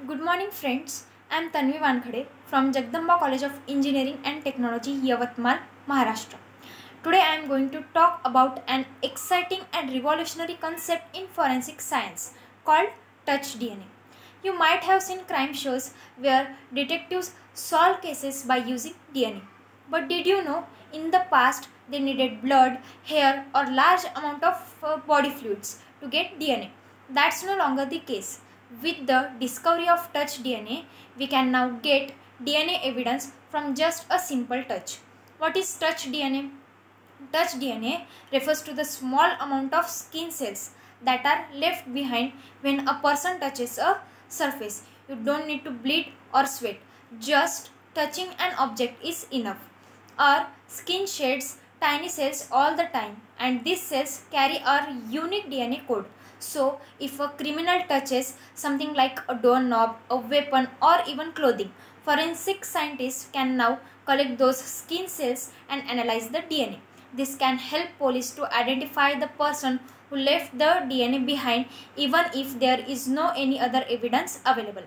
Good morning friends, I am Tanvi Wankhade from Jagdamba College of Engineering and Technology, Yavatmal, Maharashtra. Today I am going to talk about an exciting and revolutionary concept in forensic science called touch DNA. You might have seen crime shows where detectives solve cases by using DNA. But did you know in the past they needed blood, hair or large amount of body fluids to get DNA? That's no longer the case. With the discovery of touch DNA, we can now get DNA evidence from just a simple touch. What is touch DNA? Touch DNA refers to the small amount of skin cells that are left behind when a person touches a surface. You don't need to bleed or sweat. Just touching an object is enough. Our skin sheds tiny cells all the time, and these cells carry our unique DNA code. So, if a criminal touches something like a doorknob, a weapon or even clothing, forensic scientists can now collect those skin cells and analyze the DNA. This can help police to identify the person who left the DNA behind even if there is no any other evidence available.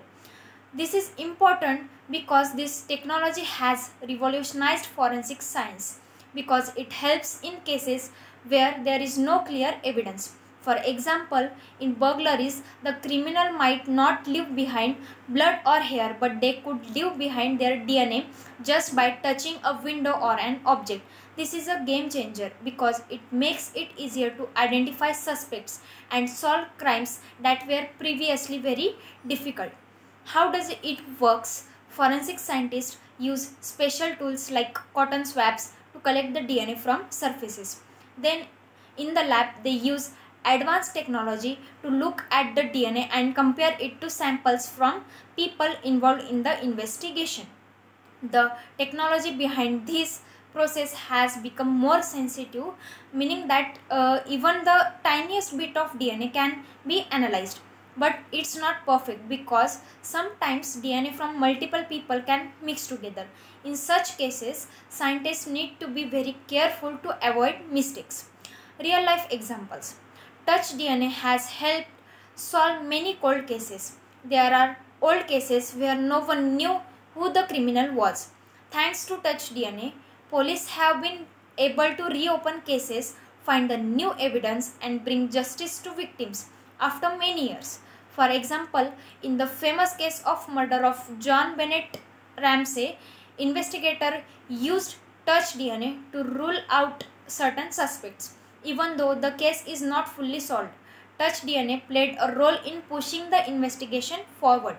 This is important because this technology has revolutionized forensic science because it helps in cases where there is no clear evidence. For example, in burglaries, the criminal might not leave behind blood or hair, but they could leave behind their DNA just by touching a window or an object. This is a game changer because it makes it easier to identify suspects and solve crimes that were previously very difficult. How does it works? Forensic scientists use special tools like cotton swabs to collect the DNA from surfaces. Then in the lab they use advanced technology to look at the DNA and compare it to samples from people involved in the investigation. The technology behind this process has become more sensitive, meaning that even the tiniest bit of DNA can be analyzed. But it's not perfect because sometimes DNA from multiple people can mix together. In such cases, scientists need to be very careful to avoid mistakes. Real life examples. Touch DNA has helped solve many cold cases. There are old cases where no one knew who the criminal was. Thanks to touch DNA, police have been able to reopen cases, find the new evidence and bring justice to victims after many years. For example, in the famous case of murder of John Bennett Ramsey, investigator used touch DNA to rule out certain suspects. Even though the case is not fully solved, touch DNA played a role in pushing the investigation forward.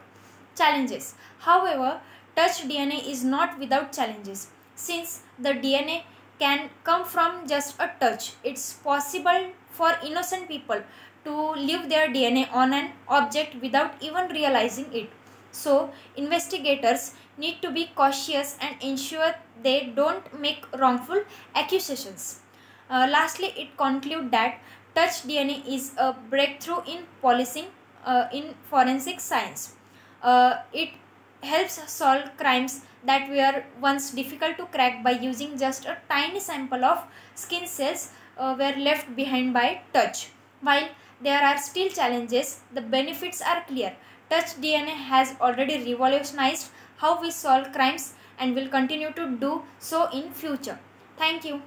Challenges. However, touch DNA is not without challenges. Since the DNA can come from just a touch, it's possible for innocent people to leave their DNA on an object without even realizing it. So, investigators need to be cautious and ensure they don't make wrongful accusations. Lastly, it concludes that touch DNA is a breakthrough in policing in forensic science. It helps solve crimes that were once difficult to crack by using just a tiny sample of skin cells were left behind by touch. While there are still challenges, the benefits are clear. Touch DNA has already revolutionized how we solve crimes and will continue to do so in future. Thank you.